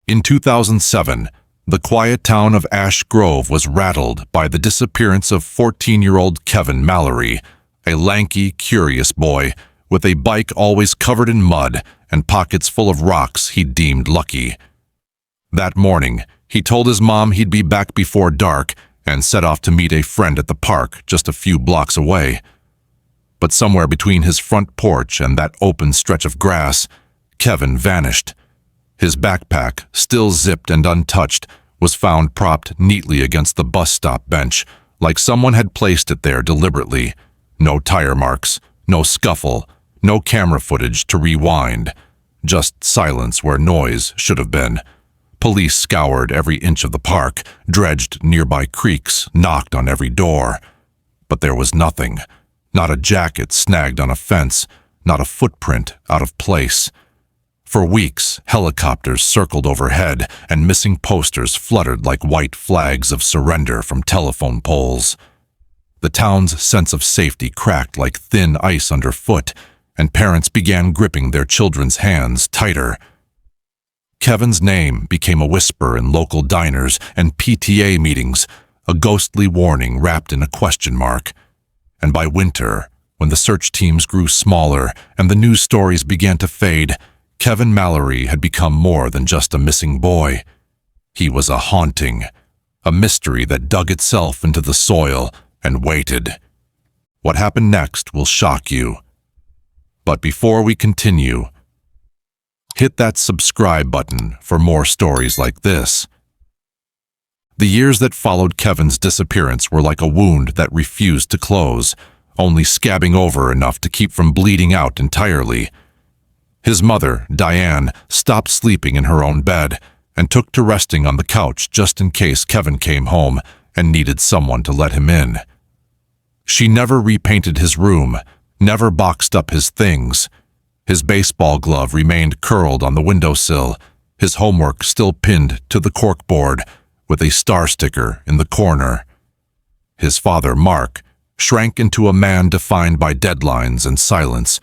In 2007, the quiet town of Ash Grove was rattled by the disappearance of 14-year-old Kevin Mallory, a lanky, curious boy with a bike always covered in mud and pockets full of rocks he deemed lucky. That morning, he told his mom he'd be back before dark and set off to meet a friend at the park just a few blocks away. But somewhere between his front porch and that open stretch of grass, Kevin vanished. His backpack, still zipped and untouched, was found propped neatly against the bus stop bench, like someone had placed it there deliberately. No tire marks, no scuffle, no camera footage to rewind. Just silence where noise should have been. Police scoured every inch of the park, dredged nearby creeks, knocked on every door. But there was nothing. Not a jacket snagged on a fence, not a footprint out of place. For weeks, helicopters circled overhead and missing posters fluttered like white flags of surrender from telephone poles. The town's sense of safety cracked like thin ice underfoot, and parents began gripping their children's hands tighter. Kevin's name became a whisper in local diners and PTA meetings, a ghostly warning wrapped in a question mark. And by winter, when the search teams grew smaller and the news stories began to fade, Kevin Mallory had become more than just a missing boy. He was a haunting, a mystery that dug itself into the soil and waited. What happened next will shock you. But before we continue, hit that subscribe button for more stories like this. The years that followed Kevin's disappearance were like a wound that refused to close, only scabbing over enough to keep from bleeding out entirely. His mother, Diane, stopped sleeping in her own bed and took to resting on the couch just in case Kevin came home and needed someone to let him in. She never repainted his room, never boxed up his things. His baseball glove remained curled on the windowsill, his homework still pinned to the corkboard with a star sticker in the corner. His father, Mark, shrank into a man defined by deadlines and silence,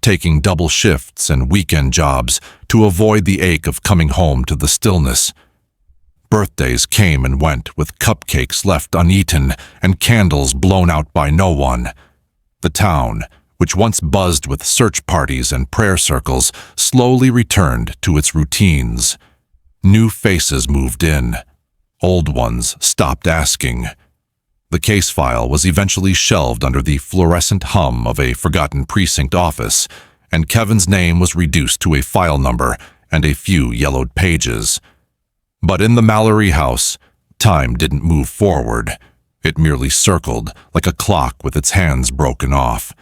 taking double shifts and weekend jobs to avoid the ache of coming home to the stillness. Birthdays came and went with cupcakes left uneaten and candles blown out by no one. The town, which once buzzed with search parties and prayer circles, slowly returned to its routines. New faces moved in. Old ones stopped asking. The case file was eventually shelved under the fluorescent hum of a forgotten precinct office, and Kevin's name was reduced to a file number and a few yellowed pages. But in the Mallory house, time didn't move forward. It merely circled, like a clock with its hands broken off.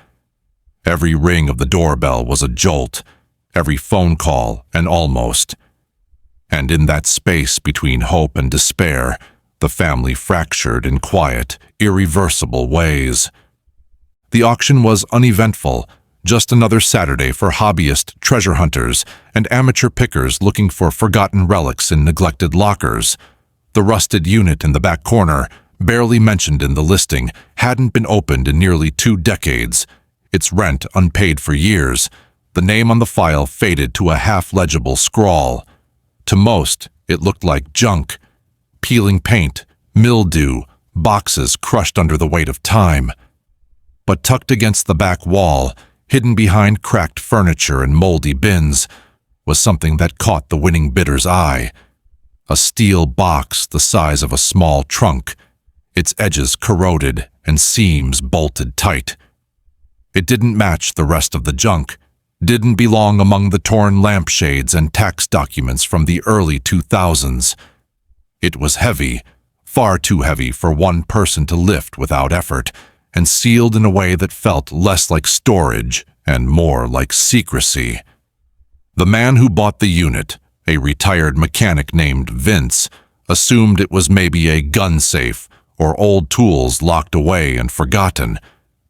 Every ring of the doorbell was a jolt, every phone call an almost. And in that space between hope and despair, the family fractured in quiet, irreversible ways. The auction was uneventful, just another Saturday for hobbyist treasure hunters and amateur pickers looking for forgotten relics in neglected lockers. The rusted unit in the back corner, barely mentioned in the listing, hadn't been opened in nearly 2 decades. Its rent unpaid for years. The name on the file faded to a half-legible scrawl. To most, it looked like junk. Peeling paint, mildew, boxes crushed under the weight of time. But tucked against the back wall, hidden behind cracked furniture and moldy bins, was something that caught the winning bidder's eye. A steel box the size of a small trunk, its edges corroded and seams bolted tight. It didn't match the rest of the junk, didn't belong among the torn lampshades and tax documents from the early 2000s. It was heavy, far too heavy for one person to lift without effort, and sealed in a way that felt less like storage and more like secrecy. The man who bought the unit, a retired mechanic named Vince, assumed it was maybe a gun safe or old tools locked away and forgotten,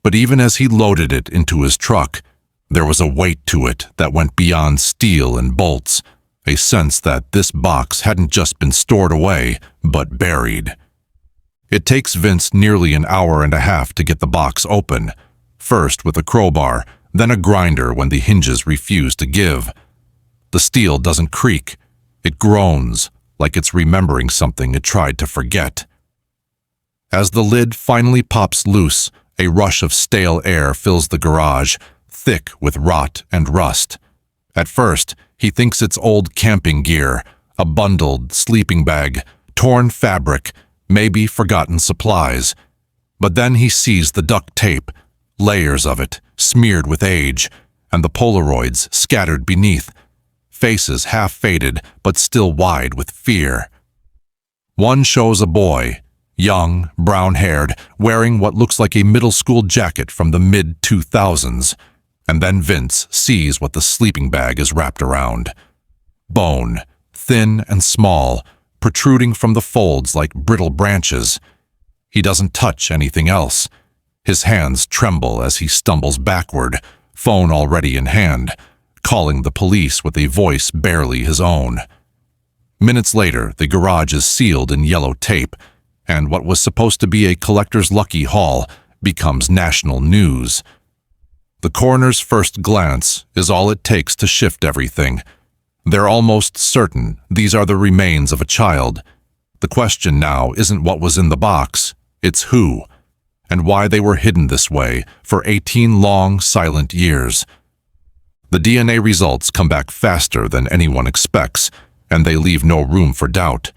but even as he loaded it into his truck, there was a weight to it that went beyond steel and bolts, a sense that this box hadn't just been stored away, but buried. It takes Vince nearly an hour and a half to get the box open, first with a crowbar, then a grinder when the hinges refuse to give. The steel doesn't creak, It groans, like it's remembering something it tried to forget. As the lid finally pops loose, a rush of stale air fills the garage, thick with rot and rust. At first, he thinks it's old camping gear, a bundled sleeping bag, torn fabric, maybe forgotten supplies. But then he sees the duct tape, layers of it, smeared with age, and the Polaroids scattered beneath, faces half faded but still wide with fear. One shows a boy, young, brown-haired, wearing what looks like a middle school jacket from the mid-2000s, and then Vince sees what the sleeping bag is wrapped around. Bone, thin and small, protruding from the folds like brittle branches. He doesn't touch anything else. His hands tremble as he stumbles backward, phone already in hand, calling the police with a voice barely his own. Minutes later, the garage is sealed in yellow tape, and what was supposed to be a collector's lucky haul becomes national news. The coroner's first glance is all it takes to shift everything. They're almost certain these are the remains of a child. The question now isn't what was in the box, it's who, and why they were hidden this way for 18 long, silent years. The DNA results come back faster than anyone expects, and they leave no room for doubt.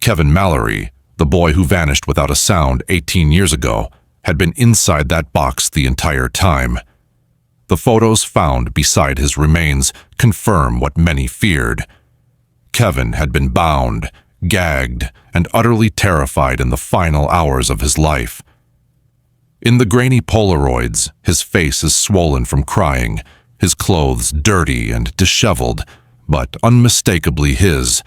Kevin Mallory, the boy who vanished without a sound 18 years ago, had been inside that box the entire time. The photos found beside his remains confirm what many feared. Kevin had been bound, gagged, and utterly terrified in the final hours of his life. In the grainy Polaroids, his face is swollen from crying, his clothes dirty and disheveled, but unmistakably his,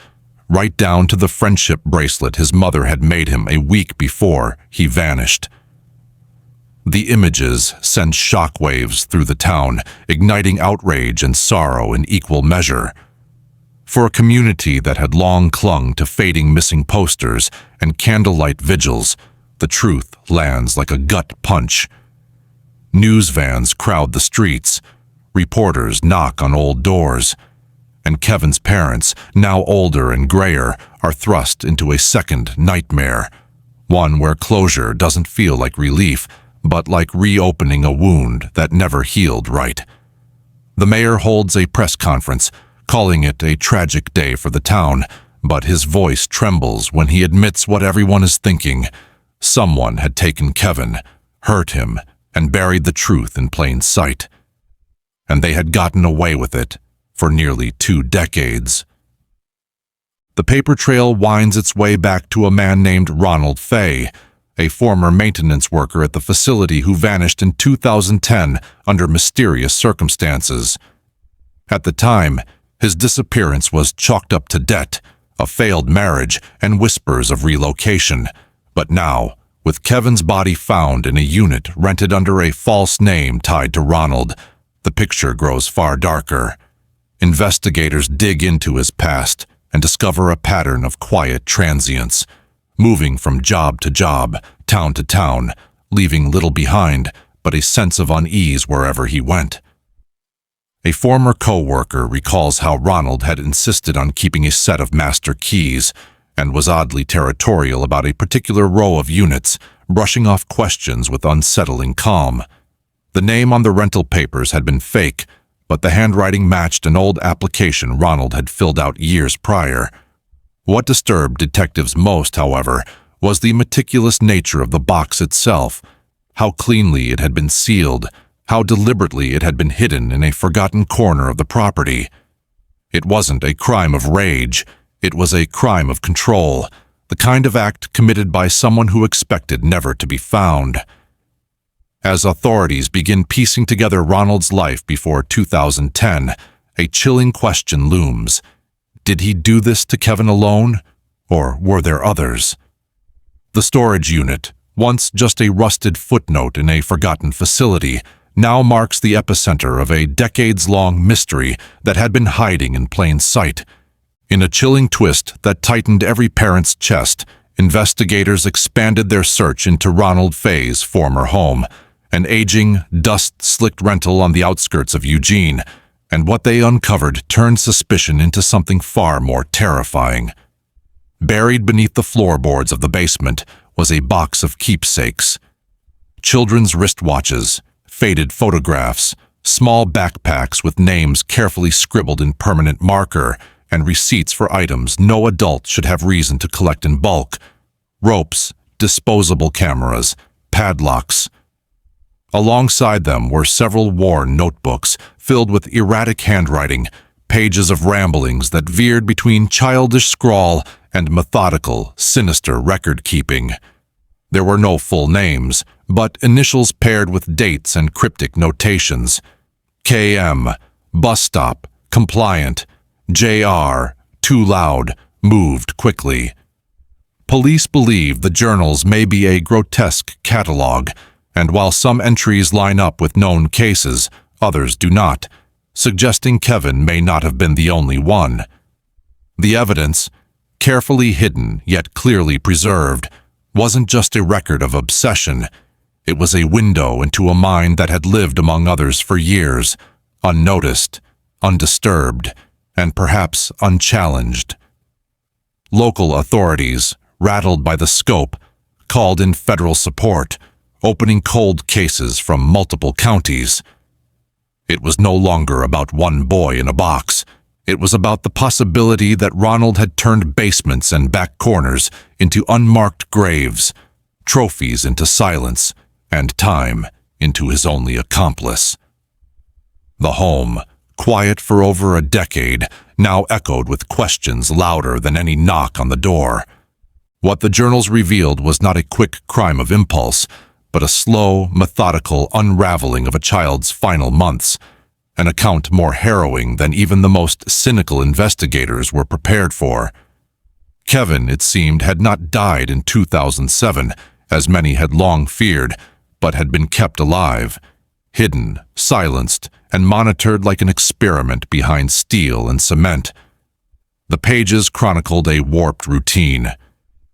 right down to the friendship bracelet his mother had made him a week before he vanished. The images send shockwaves through the town, igniting outrage and sorrow in equal measure. For a community that had long clung to fading missing posters and candlelight vigils, the truth lands like a gut punch. News vans crowd the streets, reporters knock on old doors, and Kevin's parents, now older and grayer, are thrust into a second nightmare, one where closure doesn't feel like relief, but like reopening a wound that never healed right. The mayor holds a press conference, calling it a tragic day for the town, but his voice trembles when he admits what everyone is thinking. Someone had taken Kevin, hurt him, and buried the truth in plain sight. And they had gotten away with it for nearly 2 decades. The paper trail winds its way back to a man named Ronald Fay, a former maintenance worker at the facility who vanished in 2010 under mysterious circumstances. At the time, his disappearance was chalked up to debt, a failed marriage, and whispers of relocation. But now, with Kevin's body found in a unit rented under a false name tied to Ronald, the picture grows far darker. Investigators dig into his past and discover a pattern of quiet transience, moving from job to job, town to town, leaving little behind but a sense of unease wherever he went. A former co-worker recalls how Ronald had insisted on keeping a set of master keys and was oddly territorial about a particular row of units, brushing off questions with unsettling calm. The name on the rental papers had been fake, but the handwriting matched an old application Ronald had filled out years prior. What disturbed detectives most, however, was the meticulous nature of the box itself, how cleanly it had been sealed, how deliberately it had been hidden in a forgotten corner of the property. It wasn't a crime of rage, it was a crime of control, the kind of act committed by someone who expected never to be found. As authorities begin piecing together Ronald's life before 2010, a chilling question looms. Did he do this to Kevin alone, or were there others? The storage unit, once just a rusted footnote in a forgotten facility, now marks the epicenter of a decades-long mystery that had been hiding in plain sight. In a chilling twist that tightened every parent's chest, investigators expanded their search into Ronald Fay's former home, an aging, dust-slicked rental on the outskirts of Eugene, And what they uncovered turned suspicion into something far more terrifying. Buried beneath the floorboards of the basement was a box of keepsakes. Children's wristwatches, faded photographs, small backpacks with names carefully scribbled in permanent marker, and receipts for items no adult should have reason to collect in bulk. Ropes, disposable cameras, padlocks. Alongside them were several worn notebooks filled with erratic handwriting, pages of ramblings that veered between childish scrawl and methodical, sinister record-keeping. There were no full names, but initials paired with dates and cryptic notations. KM, bus stop, compliant. JR, too loud, moved quickly. Police believe the journals may be a grotesque catalog, and while some entries line up with known cases, others do not, suggesting Kevin may not have been the only one. The evidence, carefully hidden yet clearly preserved, wasn't just a record of obsession. It was a window into a mind that had lived among others for years, unnoticed, undisturbed, and perhaps unchallenged. Local authorities, rattled by the scope, called in federal support, opening cold cases from multiple counties. It was no longer about one boy in a box. It was about the possibility that Ronald had turned basements and back corners into unmarked graves, trophies into silence, and time into his only accomplice. The home, quiet for over a decade, now echoed with questions louder than any knock on the door. What the journals revealed was not a quick crime of impulse, but a slow, methodical unraveling of a child's final months, an account more harrowing than even the most cynical investigators were prepared for. Kevin, it seemed, had not died in 2007, as many had long feared, but had been kept alive, hidden, silenced, and monitored like an experiment behind steel and cement. The pages chronicled a warped routine.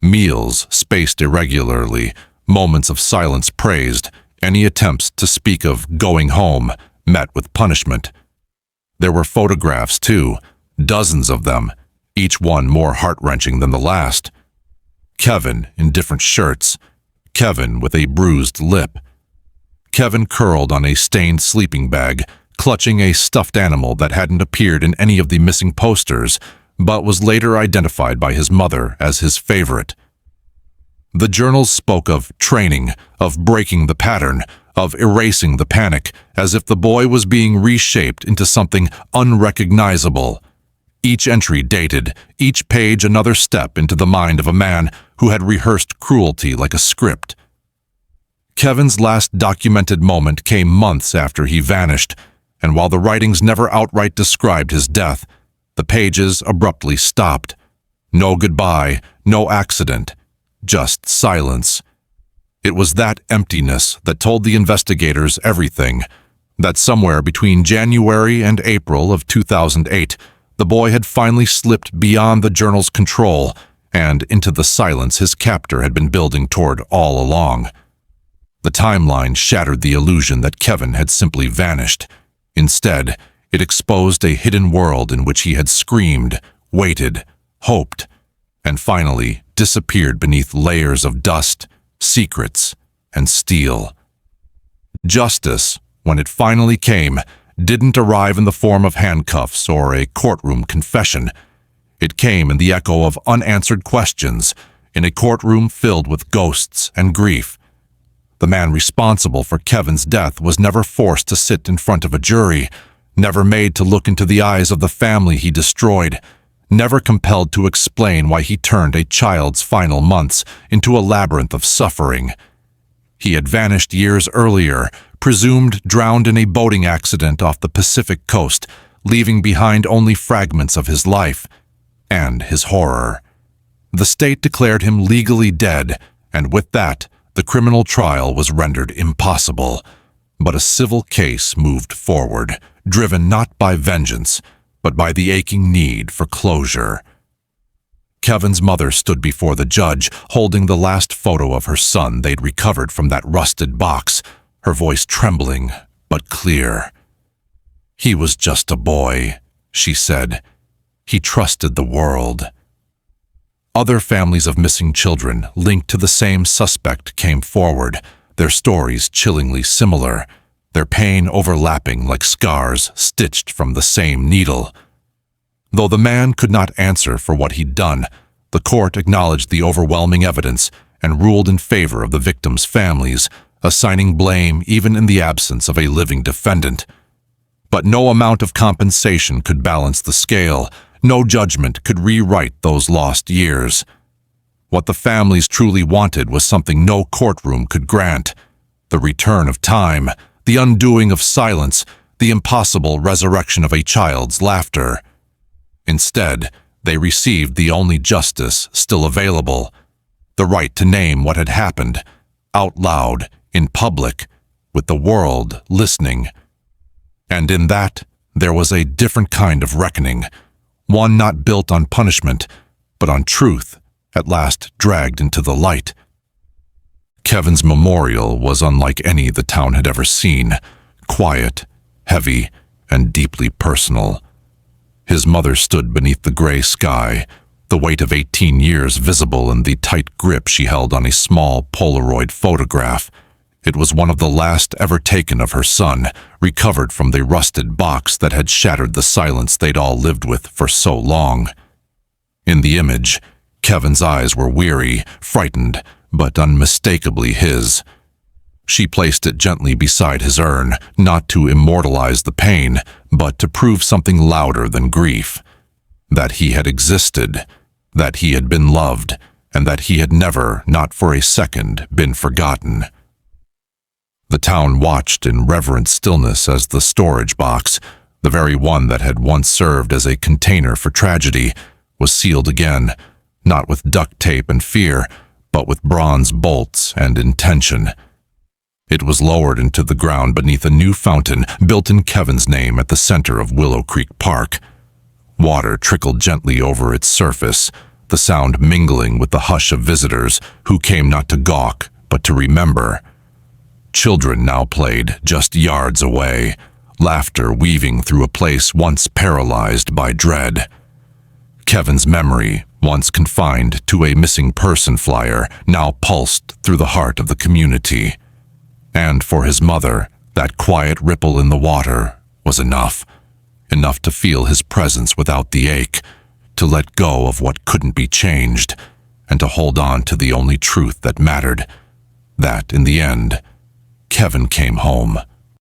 Meals spaced irregularly, moments of silence praised, any attempts to speak of going home met with punishment. There were photographs, too, dozens of them, each one more heart-wrenching than the last. Kevin in different shirts, Kevin with a bruised lip, Kevin curled on a stained sleeping bag, clutching a stuffed animal that hadn't appeared in any of the missing posters, but was later identified by his mother as his favorite. The journals spoke of training, of breaking the pattern, of erasing the panic, as if the boy was being reshaped into something unrecognizable. Each entry dated, each page another step into the mind of a man who had rehearsed cruelty like a script. Kevin's last documented moment came months after he vanished, and while the writings never outright described his death, the pages abruptly stopped. No goodbye, no accident, just silence. It was that emptiness that told the investigators everything, that somewhere between January and April of 2008, the boy had finally slipped beyond the journal's control and into the silence his captor had been building toward all along. The timeline shattered the illusion that Kevin had simply vanished. Instead, it exposed a hidden world in which he had screamed, waited, hoped, and finally disappeared beneath layers of dust, secrets, and steel. Justice, when it finally came, didn't arrive in the form of handcuffs or a courtroom confession. It came in the echo of unanswered questions, in a courtroom filled with ghosts and grief. The man responsible for Kevin's death was never forced to sit in front of a jury, never made to look into the eyes of the family he destroyed, never compelled to explain why he turned a child's final months into a labyrinth of suffering. He had vanished years earlier, presumed drowned in a boating accident off the Pacific coast, leaving behind only fragments of his life and his horror. The state declared him legally dead, and with that, the criminal trial was rendered impossible. But a civil case moved forward, driven not by vengeance, but by the aching need for closure. Kevin's mother stood before the judge, holding the last photo of her son they'd recovered from that rusted box, her voice trembling but clear. "He was just a boy," she said. "He trusted the world." Other families of missing children linked to the same suspect came forward, their stories chillingly similar, their pain overlapping like scars stitched from the same needle. Though the man could not answer for what he'd done, the court acknowledged the overwhelming evidence and ruled in favor of the victims' families, assigning blame even in the absence of a living defendant. But no amount of compensation could balance the scale. No judgment could rewrite those lost years. What the families truly wanted was something no courtroom could grant: the return of time, the undoing of silence, the impossible resurrection of a child's laughter. Instead, they received the only justice still available: the right to name what had happened, out loud, in public, with the world listening. And in that, there was a different kind of reckoning, one not built on punishment, but on truth, at last dragged into the light. Kevin's memorial was unlike any the town had ever seen: quiet, heavy, and deeply personal. His mother stood beneath the gray sky, the weight of 18 years visible in the tight grip she held on a small Polaroid photograph. It was one of the last ever taken of her son, recovered from the rusted box that had shattered the silence they'd all lived with for so long. In the image, Kevin's eyes were weary, frightened, but unmistakably his. She placed it gently beside his urn, not to immortalize the pain, but to prove something louder than grief: that he had existed, that he had been loved, and that he had never, not for a second, been forgotten. The town watched in reverent stillness as the storage box, the very one that had once served as a container for tragedy, was sealed again, not with duct tape and fear, but with bronze bolts and intention. It was lowered into the ground beneath a new fountain built in Kevin's name at the center of Willow Creek Park. Water trickled gently over its surface, the sound mingling with the hush of visitors who came not to gawk, but to remember. Children now played just yards away, laughter weaving through a place once paralyzed by dread. Kevin's memory, once confined to a missing person flyer, now pulsed through the heart of the community. And for his mother, that quiet ripple in the water was enough to feel his presence without the ache, to let go of what couldn't be changed, and to hold on to the only truth that mattered: that, in the end, Kevin came home.